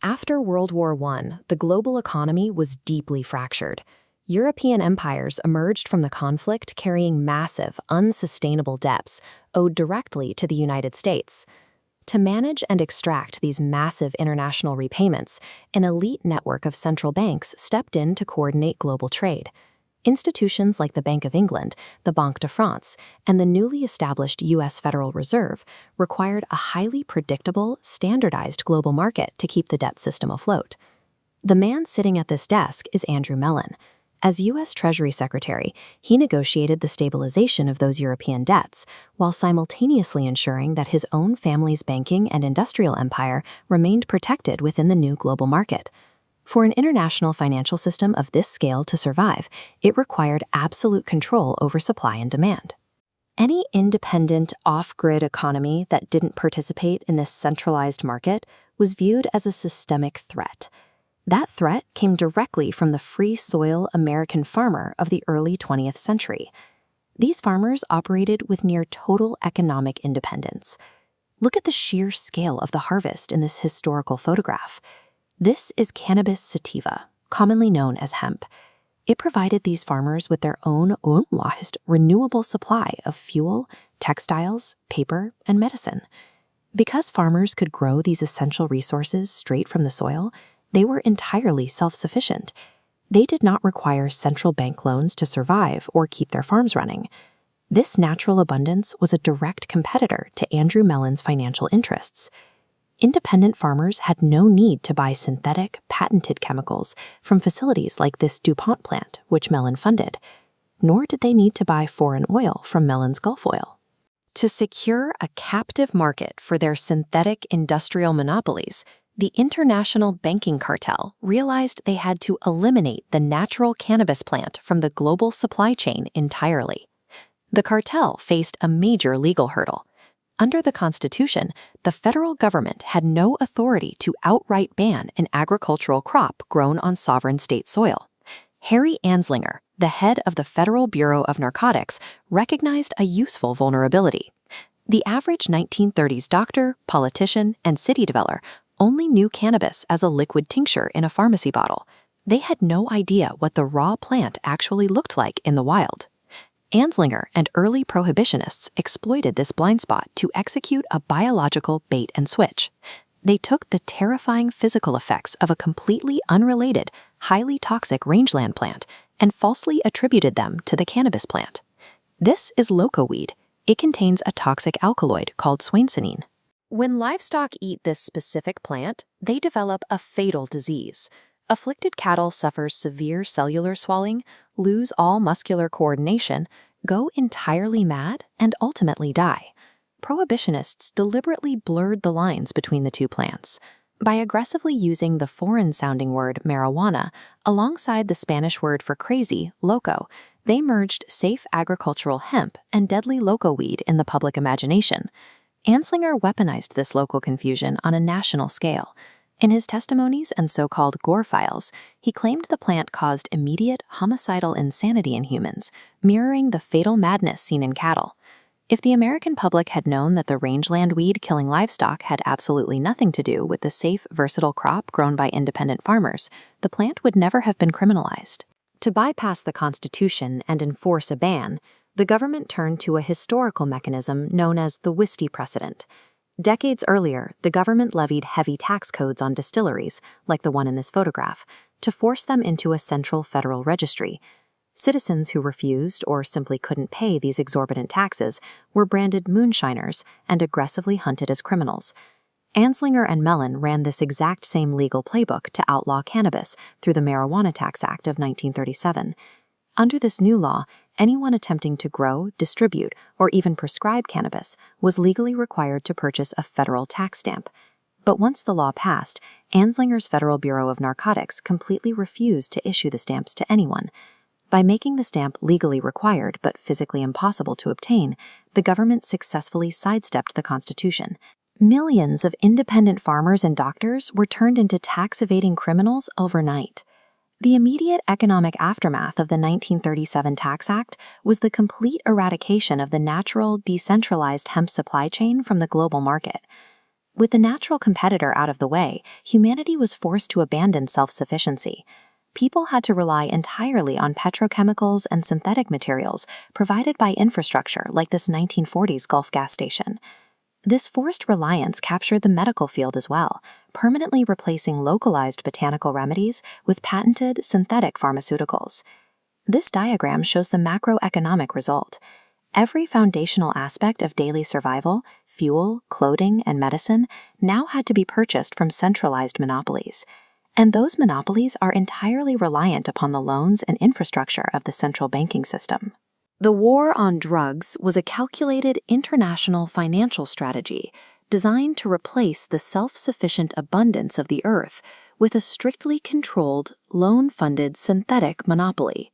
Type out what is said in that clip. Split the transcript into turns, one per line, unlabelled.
After World War I, the global economy was deeply fractured. European empires emerged from the conflict carrying massive, unsustainable debts owed directly to the United States. To manage and extract these massive international repayments, an elite network of central banks stepped in to coordinate global trade. Institutions like the Bank of England, the Banque de France, and the newly established U.S. Federal Reserve required a highly predictable, standardized global market to keep the debt system afloat. The man sitting at this desk is Andrew Mellon. As U.S. Treasury Secretary, he negotiated the stabilization of those European debts, while simultaneously ensuring that his own family's banking and industrial empire remained protected within the new global market. For an international financial system of this scale to survive, it required absolute control over supply and demand. Any independent, off-grid economy that didn't participate in this centralized market was viewed as a systemic threat. That threat came directly from the free-soil American farmer of the early 20th century. These farmers operated with near total economic independence. Look at the sheer scale of the harvest in this historical photograph. This is Cannabis sativa, commonly known as hemp. It provided these farmers with their own unlicensed, renewable supply of fuel, textiles, paper, and medicine. Because farmers could grow these essential resources straight from the soil, they were entirely self-sufficient. They did not require central bank loans to survive or keep their farms running. This natural abundance was a direct competitor to Andrew Mellon's financial interests. Independent farmers had no need to buy synthetic, patented chemicals from facilities like this DuPont plant, which Mellon funded, nor did they need to buy foreign oil from Mellon's Gulf Oil. To secure a captive market for their synthetic industrial monopolies, the international banking cartel realized they had to eliminate the natural cannabis plant from the global supply chain entirely. The cartel faced a major legal hurdle. Under the Constitution, the federal government had no authority to outright ban an agricultural crop grown on sovereign state soil. Harry Anslinger, the head of the Federal Bureau of Narcotics, recognized a useful vulnerability. The average 1930s doctor, politician, and city dweller only knew cannabis as a liquid tincture in a pharmacy bottle. They had no idea what the raw plant actually looked like in the wild. Anslinger and early prohibitionists exploited this blind spot to execute a biological bait and switch. They took the terrifying physical effects of a completely unrelated, highly toxic rangeland plant and falsely attributed them to the cannabis plant. This is locoweed. It contains a toxic alkaloid called swainsanine. When livestock eat this specific plant, they develop a fatal disease. Afflicted cattle suffer severe cellular swelling, lose all muscular coordination, go entirely mad, and ultimately die. Prohibitionists deliberately blurred the lines between the two plants. By aggressively using the foreign-sounding word marijuana alongside the Spanish word for crazy, loco, they merged safe agricultural hemp and deadly locoweed in the public imagination. Anslinger weaponized this local confusion on a national scale. In his testimonies and so-called Gore files, he claimed the plant caused immediate homicidal insanity in humans, mirroring the fatal madness seen in cattle. If the American public had known that the rangeland weed killing livestock had absolutely nothing to do with the safe, versatile crop grown by independent farmers, the plant would never have been criminalized. To bypass the Constitution and enforce a ban, the government turned to a historical mechanism known as the Whistler precedent. Decades earlier, the government levied heavy tax codes on distilleries, like the one in this photograph, to force them into a central federal registry. Citizens who refused or simply couldn't pay these exorbitant taxes were branded moonshiners and aggressively hunted as criminals. Anslinger and Mellon ran this exact same legal playbook to outlaw cannabis through the Marijuana Tax Act of 1937. Under this new law, anyone attempting to grow, distribute, or even prescribe cannabis was legally required to purchase a federal tax stamp. But once the law passed, Anslinger's Federal Bureau of Narcotics completely refused to issue the stamps to anyone. By making the stamp legally required but physically impossible to obtain, the government successfully sidestepped the Constitution. Millions of independent farmers and doctors were turned into tax-evading criminals overnight. The immediate economic aftermath of the 1937 Tax Act was the complete eradication of the natural, decentralized hemp supply chain from the global market. With the natural competitor out of the way, humanity was forced to abandon self-sufficiency. People had to rely entirely on petrochemicals and synthetic materials provided by infrastructure like this 1940s Gulf gas station. This forced reliance captured the medical field as well, permanently replacing localized botanical remedies with patented synthetic pharmaceuticals. This diagram shows the macroeconomic result. Every foundational aspect of daily survival, fuel, clothing, and medicine now had to be purchased from centralized monopolies. And those monopolies are entirely reliant upon the loans and infrastructure of the central banking system. The war on drugs was a calculated international financial strategy designed to replace the self-sufficient abundance of the earth with a strictly controlled, loan-funded synthetic monopoly.